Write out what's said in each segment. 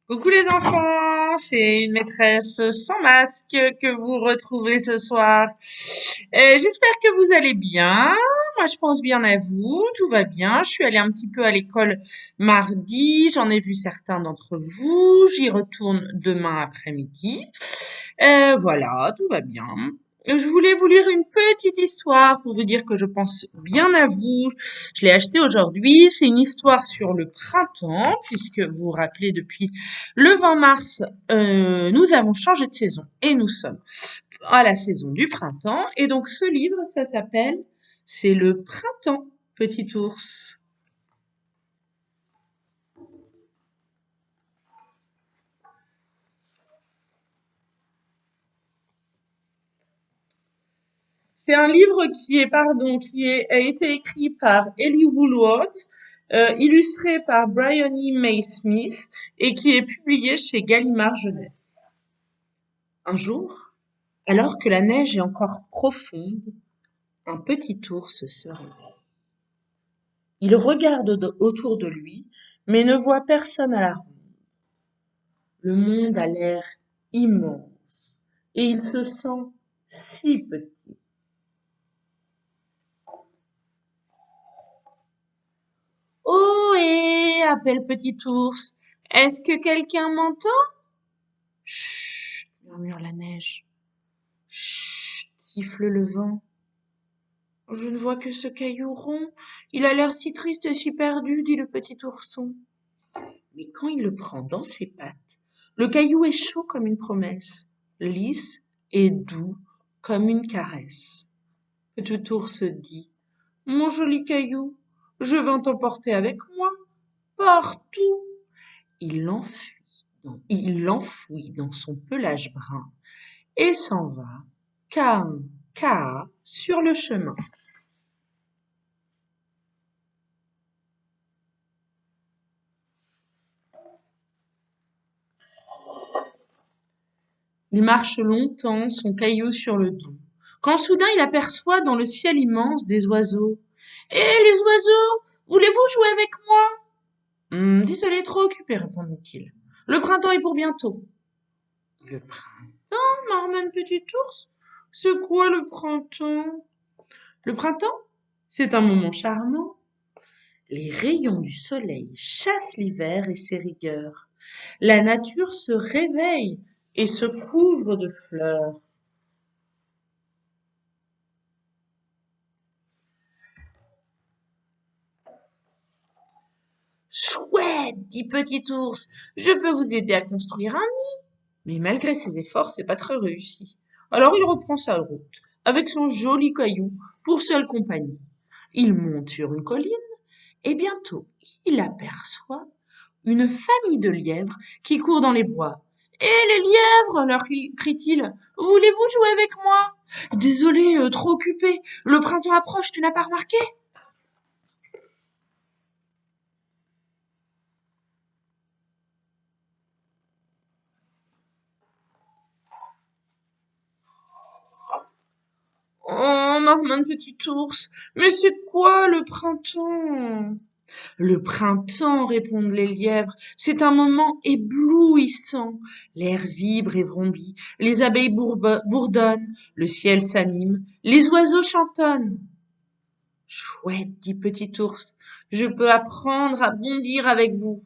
Coucou les enfants, c'est une maîtresse sans masque que vous retrouvez ce soir. J'espère que vous allez bien. Moi, je pense bien à vous, tout va bien. Je suis allée un petit peu à l'école mardi, j'en ai vu certains d'entre vous. J'y retourne demain après-midi. Voilà, tout va bien. Je voulais vous lire une petite histoire pour vous dire que je pense bien à vous. Je l'ai achetée aujourd'hui. C'est une histoire sur le printemps, puisque vous vous rappelez, depuis le 20 mars, nous avons changé de saison et nous sommes à la saison du printemps. Et donc ce livre, ça s'appelle C'est le printemps, petit ours. C'est un livre a été écrit par Ellie Woolworth, illustré par Bryony May Smith et qui est publié chez Gallimard Jeunesse. Un jour, alors que la neige est encore profonde, un petit ours se réveille. Il regarde autour de lui, mais ne voit personne à la ronde. Le monde a l'air immense et il se sent si petit. Ohé! Appelle Petit Ours. Est-ce que quelqu'un m'entend? Chut! Murmure la neige. Chut! Siffle le vent. Je ne vois que ce caillou rond. Il a l'air si triste et si perdu, dit le petit ourson. Mais quand il le prend dans ses pattes, le caillou est chaud comme une promesse, lisse et doux comme une caresse. Petit ours dit, mon joli caillou, je viens t'emporter avec moi, partout. Il l'enfouit dans son pelage brun et s'en va, cahin, sur le chemin. Il marche longtemps, son caillou sur le dos, quand soudain il aperçoit dans le ciel immense des oiseaux. Eh, les oiseaux, voulez-vous jouer avec moi? Désolé, trop occupé, répondit-il. Le printemps est pour bientôt. Le printemps, marmonne Petit ours. C'est quoi le printemps? Le printemps, c'est un moment charmant. Les rayons du soleil chassent l'hiver et ses rigueurs. La nature se réveille et se couvre de fleurs. Chouette, dit Petit ours, je peux vous aider à construire un nid. Mais malgré ses efforts, c'est pas très réussi. Alors il reprend sa route, avec son joli caillou pour seule compagnie. Il monte sur une colline et bientôt il aperçoit une famille de lièvres qui courent dans les bois. Eh les lièvres, leur crie-t-il, voulez-vous jouer avec moi? Désolé, trop occupé, le printemps approche, tu n'as pas remarqué? Oh, marmonne Petit ours, mais c'est quoi le printemps? Le printemps, répondent les lièvres, c'est un moment éblouissant. L'air vibre et vrombit, les abeilles bourdonnent, le ciel s'anime, les oiseaux chantonnent. Chouette, dit Petit ours, je peux apprendre à bondir avec vous.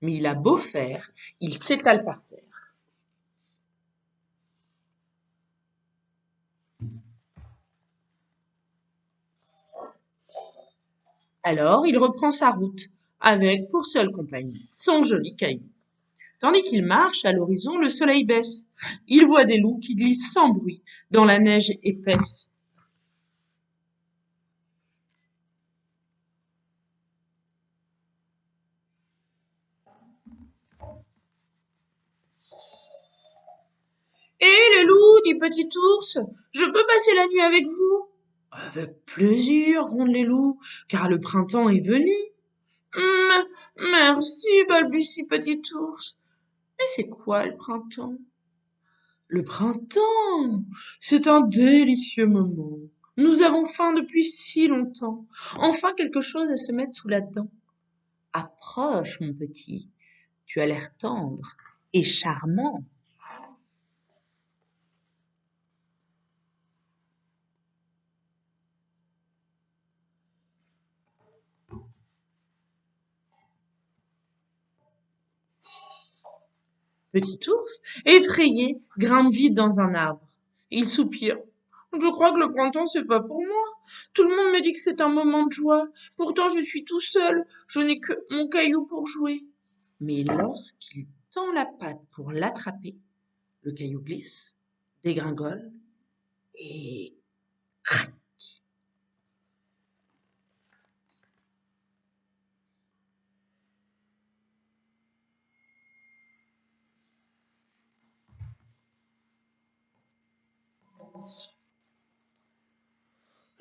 Mais il a beau faire, il s'étale par terre. Alors il reprend sa route, avec pour seule compagnie son joli caillou. Tandis qu'il marche, à l'horizon, le soleil baisse. Il voit des loups qui glissent sans bruit dans la neige épaisse. Eh les loups, dit Petit ours, je peux passer la nuit avec vous? Avec plaisir, grondent les loups, car le printemps est venu. Merci, balbutie Petit ours. Mais c'est quoi le printemps? Le printemps, c'est un délicieux moment. Nous avons faim depuis si longtemps. Enfin quelque chose à se mettre sous la dent. Approche, mon petit. Tu as l'air tendre et charmant. Petit ours, effrayé, grimpe vite dans un arbre. Il soupire. Je crois que le printemps, c'est pas pour moi. Tout le monde me dit que c'est un moment de joie. Pourtant, je suis tout seul. Je n'ai que mon caillou pour jouer. Mais lorsqu'il tend la patte pour l'attraper, le caillou glisse, dégringole et crac.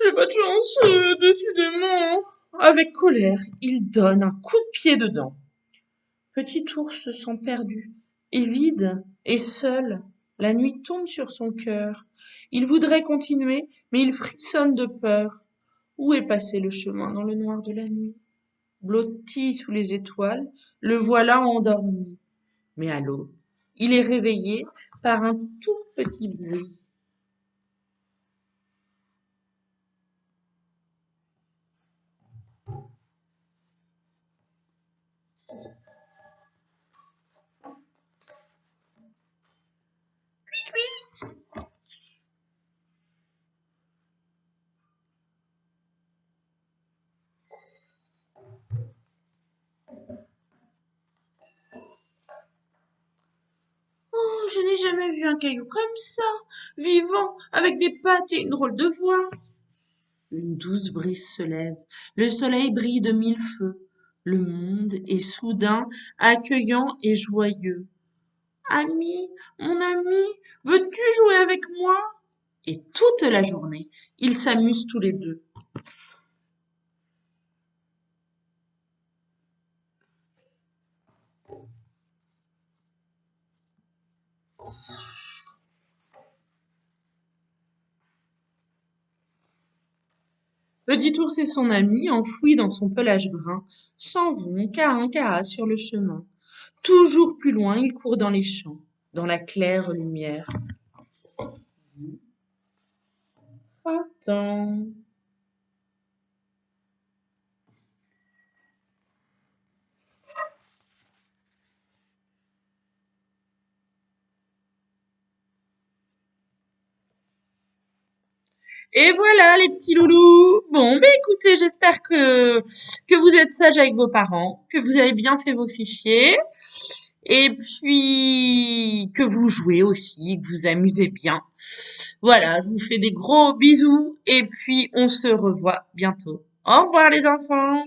J'ai pas de chance, décidément. Avec colère, il donne un coup de pied dedans. Petit ours se sent perdu, et vide, et seul. La nuit tombe sur son cœur. Il voudrait continuer, mais il frissonne de peur. Où est passé le chemin dans le noir de la nuit? Blotti sous les étoiles, le voilà endormi. Mais à l'aube, il est réveillé par un tout petit bruit. Oh, je n'ai jamais vu un caillou comme ça, vivant, avec des pattes et une drôle de voix. Une douce brise se lève, le soleil brille de mille feux, le monde est soudain accueillant et joyeux. Ami, mon ami, veux-tu jouer avec moi? Et toute la journée, ils s'amusent tous les deux. Petit ours et son ami, enfouis dans son pelage brun, s'en vont cahin-caha sur le chemin. Toujours plus loin, ils courent dans les champs, dans la claire lumière. Attends. Et voilà les petits loulous. Bon, ben écoutez, j'espère que vous êtes sages avec vos parents, que vous avez bien fait vos fichiers, et puis que vous jouez aussi, que vous amusez bien. Voilà, je vous fais des gros bisous, et puis on se revoit bientôt. Au revoir les enfants.